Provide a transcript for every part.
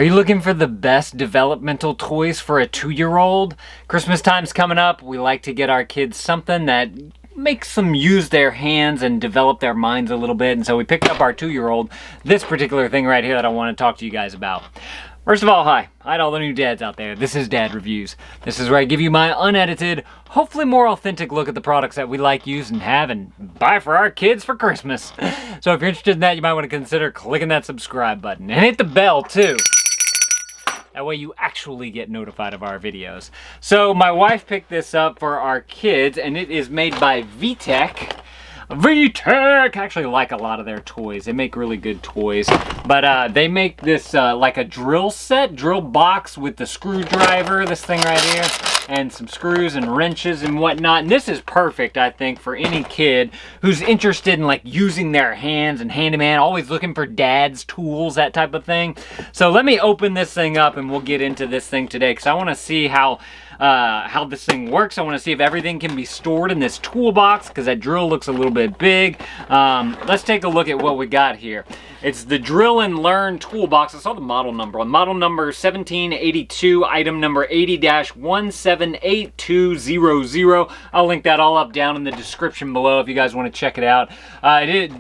Are you looking for the best developmental toys for a 2-year-old? Christmas time's coming up. We like to get our kids something that makes them use their hands and develop their minds a little bit. And so we picked up our 2-year-old this particular thing right here that I want to talk to you guys about. First of all, hi to all the new dads out there. This is Dad Reviews. This is where I give you my unedited, hopefully more authentic look at the products that we like, use, and have, and buy for our kids for Christmas. So if you're interested in that, you might want to consider clicking that subscribe button. And hit the bell, too. That way you actually get notified of our videos. So my wife picked this up for our kids, and it is made by VTech. VTech! I actually like a lot of their toys. They make really good toys. But they make this like a drill box with the screwdriver, this thing right here, and some screws and wrenches and whatnot. And this is perfect, I think, for any kid who's interested in like using their hands and handyman, always looking for dad's tools, that type of thing. So let me open this thing up and we'll get into this thing today, because I want to see how this thing works. I want to see if everything can be stored in this toolbox, because that drill looks a little bit big. Let's take a look at what we got here. It's the Drill and Learn Toolbox. I saw the model number. On model number 1782, item number 80-178200. I'll link that all up down in the description below if you guys want to check it out. It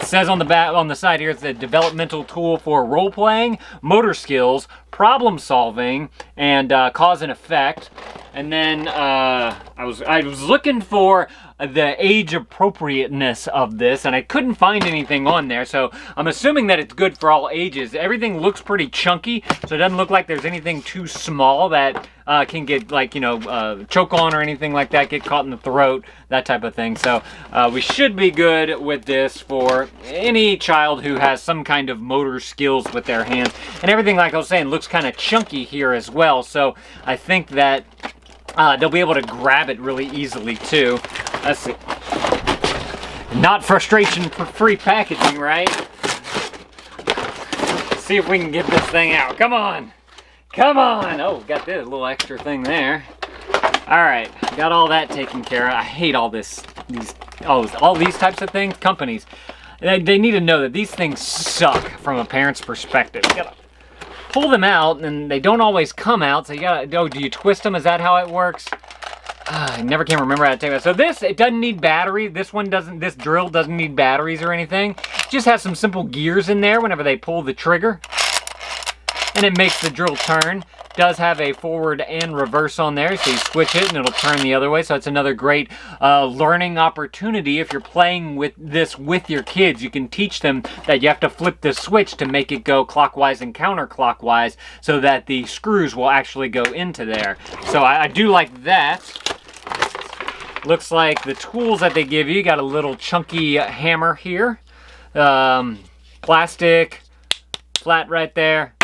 says on the back, on the side here, it's a developmental tool for role-playing, motor skills, problem solving, and cause and effect. And then I was looking for the age appropriateness of this, and I couldn't find anything on there, so I'm assuming that it's good for all ages. Everything looks pretty chunky, so it doesn't look like there's anything too small that can get, like, you know, choke on or anything like that, get caught in the throat, that type of thing. So we should be good with this for any child who has some kind of motor skills with their hands. And everything, like I was saying, looks kind of chunky here as well, so I think that they'll be able to grab it really easily too. Let's see. Not frustration-free packaging, right? Let's see if we can get this thing out. Come on! Come on! Oh, got this little extra thing there. Alright, got all that taken care of. I hate all all these types of things. Companies, they need to know that these things suck from a parent's perspective. You gotta pull them out, and they don't always come out, so you gotta, do you twist them? Is that how it works? I never can remember how to take that. So this, it doesn't need battery. This drill doesn't need batteries or anything. It just has some simple gears in there whenever they pull the trigger, and it makes the drill turn. It does have a forward and reverse on there, so you switch it and it'll turn the other way. So it's another great learning opportunity if you're playing with this with your kids. You can teach them that you have to flip the switch to make it go clockwise and counterclockwise, so that the screws will actually go into there. So I do like that. Looks like the tools that they give you, got a little chunky hammer here. Plastic, flat right there.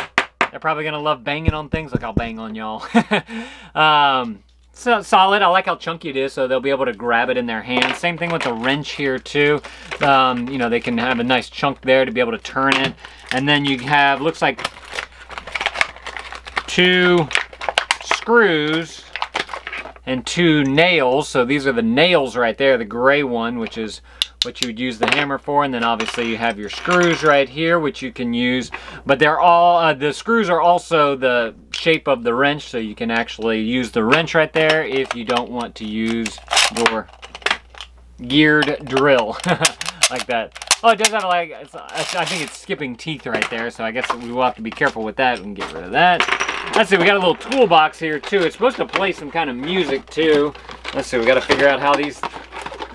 They're probably going to love banging on things. Look, I'll bang on y'all. So solid. I like how chunky it is, so they'll be able to grab it in their hands. Same thing with the wrench here too. You know, they can have a nice chunk there to be able to turn it. And then you have, looks like 2 screws and 2 nails. So these are the nails right there, the gray one, which is what you would use the hammer for. And then obviously you have your screws right here, which you can use. But they're all, the screws are also the shape of the wrench, so you can actually use the wrench right there if you don't want to use your geared drill like that. Oh, it does have, like, I think it's skipping teeth right there, so I guess we will have to be careful with that. We can get rid of that. Let's see, we got a little toolbox here too. It's supposed to play some kind of music too. Let's see, we got to figure out how these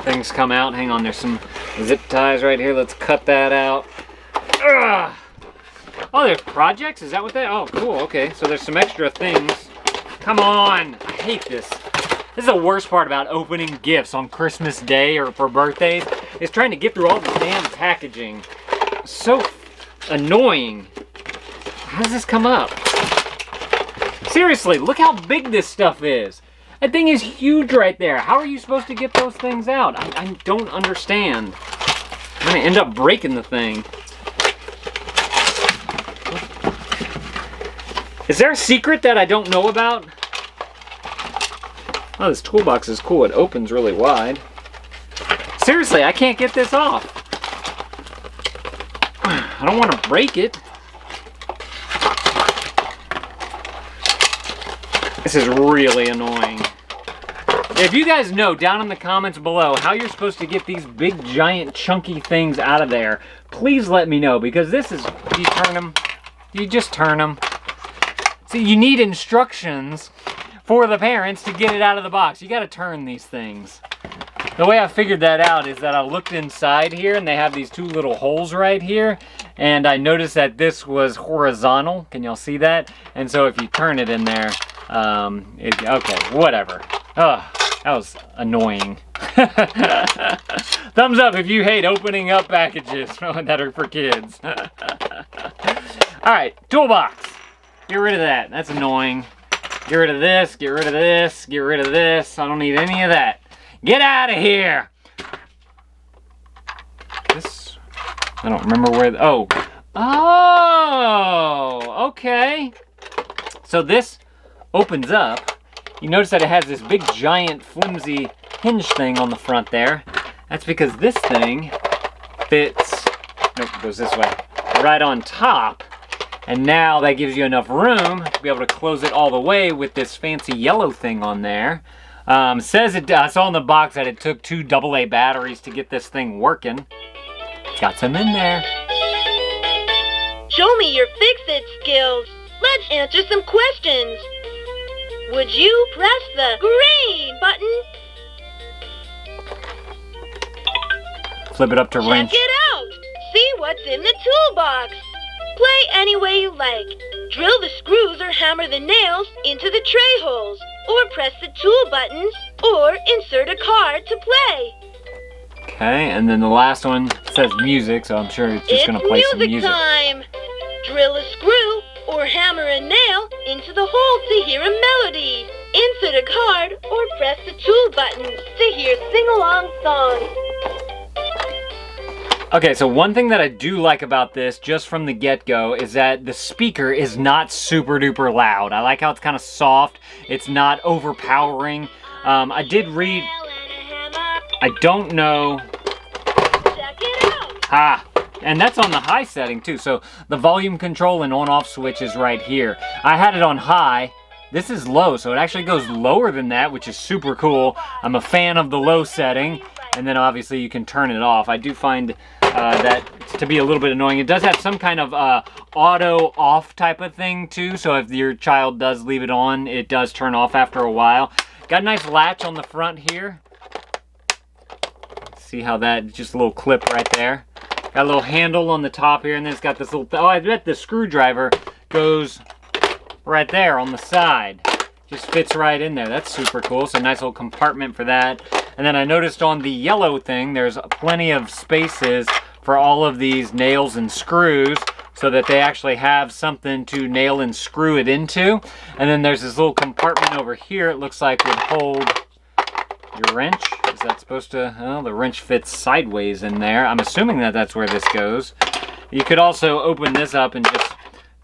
things come out. Hang on, there's some zip ties right here. Let's cut that out. Ugh. Oh, there's projects? Is that what they? Oh, cool. Okay, so there's some extra things. Come on. I hate this. This is the worst part about opening gifts on Christmas Day or for birthdays, is trying to get through all the damn packaging. So annoying. How does this come up? Seriously, look how big this stuff is. That thing is huge right there. How are you supposed to get those things out? I don't understand. I'm gonna end up breaking the thing. Is there a secret that I don't know about? Oh, this toolbox is cool. It opens really wide. Seriously, I can't get this off. I don't want to break it. This is really annoying. If you guys know down in the comments below how you're supposed to get these big, giant, chunky things out of there, please let me know, because this is, you turn them, you just turn them. See, you need instructions for the parents to get it out of the box. You gotta turn these things. The way I figured that out is that I looked inside here and they have these two little holes right here, and I noticed that this was horizontal. Can y'all see that? And so if you turn it in there, okay, whatever. Oh, that was annoying. Thumbs up if you hate opening up packages that are for kids. All right, Toolbox. Get rid of that. That's annoying. Get rid of this, get rid of this, get rid of this. I don't need any of that. Get out of here! This, I don't remember where, oh, okay. So this opens up. You notice that it has this big, giant, flimsy hinge thing on the front there. That's because this thing fits, nope, it goes this way, right on top. And now that gives you enough room to be able to close it all the way with this fancy yellow thing on there. Says it, I saw in the box that it took 2 AA batteries to get this thing working. It's got some in there. Show me your fix-it skills. Let's answer some questions. Would you press the green button? Flip it up to wrench. Check it out. See what's in the toolbox. Play any way you like. Drill the screws or hammer the nails into the tray holes, or press the tool buttons, or insert a card to play. Okay, and then the last one says music, so I'm sure it's just going to play some music. It's music time! Drill a screw or hammer a nail into the hole to hear a melody. Insert a card or press the tool buttons to hear sing-along songs. Okay, so one thing that I do like about this, just from the get-go, is that the speaker is not super duper loud. I like how it's kind of soft. It's not overpowering. I did read, I don't know. Check it out. And that's on the high setting too. So the volume control and on-off switch is right here. I had it on high. This is low, so it actually goes lower than that, which is super cool. I'm a fan of the low setting. And then obviously you can turn it off. I do find that to be a little bit annoying. It does have some kind of auto off type of thing too. So if your child does leave it on, it does turn off after a while. Got a nice latch on the front here. See how that, just a little clip right there. Got a little handle on the top here, and then it's got this little, oh, I bet the screwdriver goes right there on the side. Just fits right in there. That's super cool. So nice little compartment for that. And then I noticed on the yellow thing, there's plenty of spaces for all of these nails and screws, so that they actually have something to nail and screw it into. And then there's this little compartment over here, it looks like would hold your wrench. Is that supposed to, oh, the wrench fits sideways in there. I'm assuming that that's where this goes. You could also open this up and just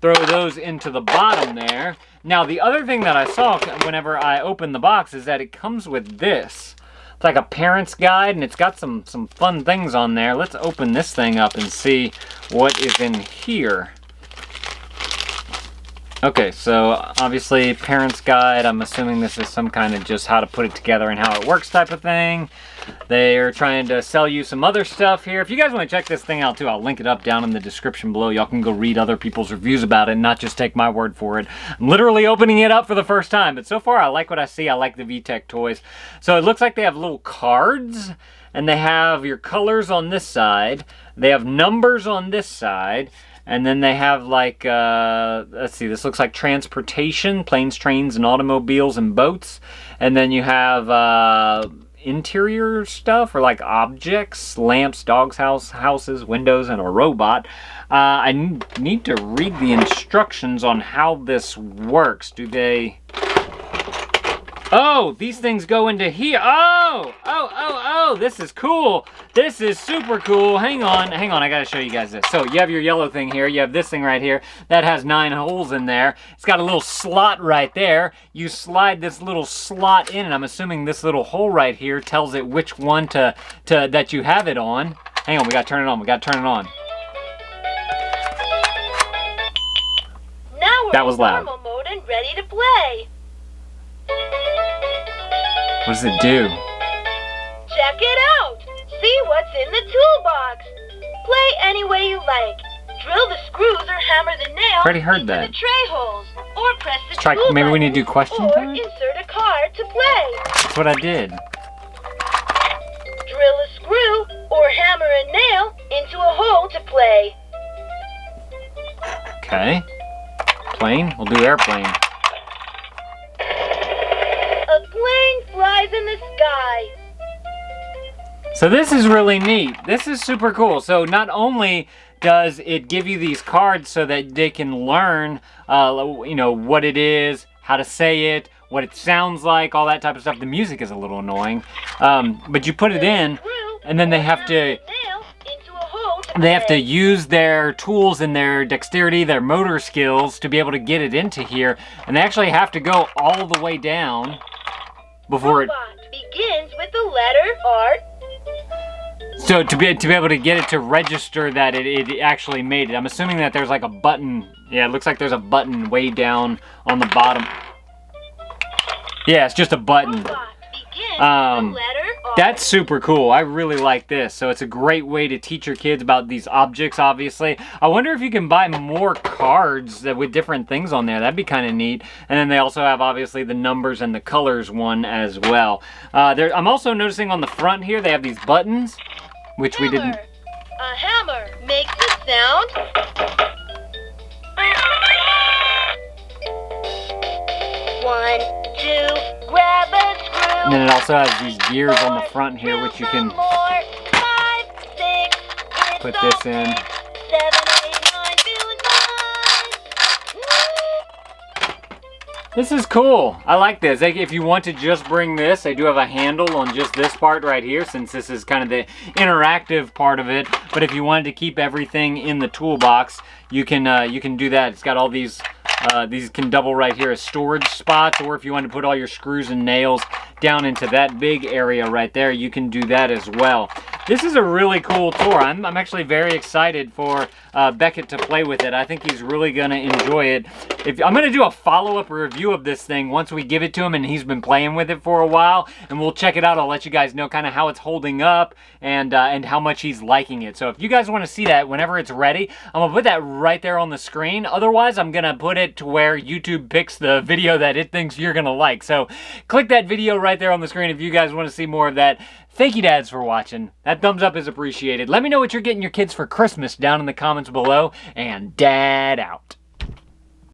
throw those into the bottom there. Now, the other thing that I saw whenever I opened the box is that it comes with this. It's like a parent's guide, and it's got some fun things on there. Let's open this thing up and see what is in here. Okay, so obviously parent's guide. I'm assuming this is some kind of just how to put it together and how it works type of thing. They are trying to sell you some other stuff here. If you guys want to check this thing out too, I'll link it up down in the description below. Y'all can go read other people's reviews about it and not just take my word for it. I'm literally opening it up for the first time, but so far I like what I see. I like the VTech toys. So it looks like they have little cards, and they have your colors on this side. They have numbers on this side. And then they have like, let's see, this looks like transportation, planes, trains, and automobiles and boats. And then you have interior stuff, or like objects, lamps, dogs' houses, windows, and a robot. I need to read the instructions on how this works. Do they... Oh, these things go into here. Oh, this is cool. This is super cool. Hang on, I gotta show you guys this. So you have your yellow thing here, you have this thing right here, that has 9 holes in there. It's got a little slot right there. You slide this little slot in, and I'm assuming this little hole right here tells it which one that you have it on. Hang on, we gotta turn it on, Now we're that was in loud. normal mode and ready to play. What does it do? Check it out! See what's in the toolbox! Play any way you like. Drill the screws or hammer the nails Already heard into that. the tray holes. Or press the Try, tool maybe we button, need to do question or time? insert a card to play. That's what I did. Drill a screw or hammer a nail into a hole to play. Okay. Plane? We'll do airplane. A plane flies in the sky. So this is really neat. This is super cool. So not only does it give you these cards so that they can learn, what it is, how to say it, what it sounds like, all that type of stuff. The music is a little annoying, but you put it in, and then they have to use their tools and their dexterity, their motor skills to be able to get it into here, and they actually have to go all the way down before it. Begins with the letter R. So to be able to get it to register that it actually made it, I'm assuming that there's like a button. Yeah, it looks like there's a button way down on the bottom. Yeah, it's just a button. That's super cool. I really like this. So it's a great way to teach your kids about these objects, obviously. I wonder if you can buy more cards with different things on there. That'd be kind of neat. And then they also have, obviously, the numbers and the colors one as well. I'm also noticing on the front here, they have these buttons, which we didn't... A hammer makes a sound. One, two, grab a screw. And then it also has these gears on the front here, which you can put this in. 7, 8, 9, feeling fine. This is cool. I like this. If you want to just bring this, they do have a handle on just this part right here, since this is kind of the interactive part of it. But if you wanted to keep everything in the toolbox, you can do that. It's got all these can double right here as storage spots, or if you want to put all your screws and nails down into that big area right there, you can do that as well. This is a really cool tour. I'm actually very excited for Beckett to play with it. I think he's really going to enjoy it. I'm going to do a follow-up review of this thing once we give it to him and he's been playing with it for a while, and we'll check it out. I'll let you guys know kind of how it's holding up and how much he's liking it. So if you guys want to see that whenever it's ready, I'm going to put that right there on the screen. Otherwise, I'm going to put it to where YouTube picks the video that it thinks you're going to like. So click that video right there on the screen if you guys want to see more of that. Thank you, dads, for watching. That thumbs up is appreciated. Let me know what you're getting your kids for Christmas down in the comments below. And Dad out.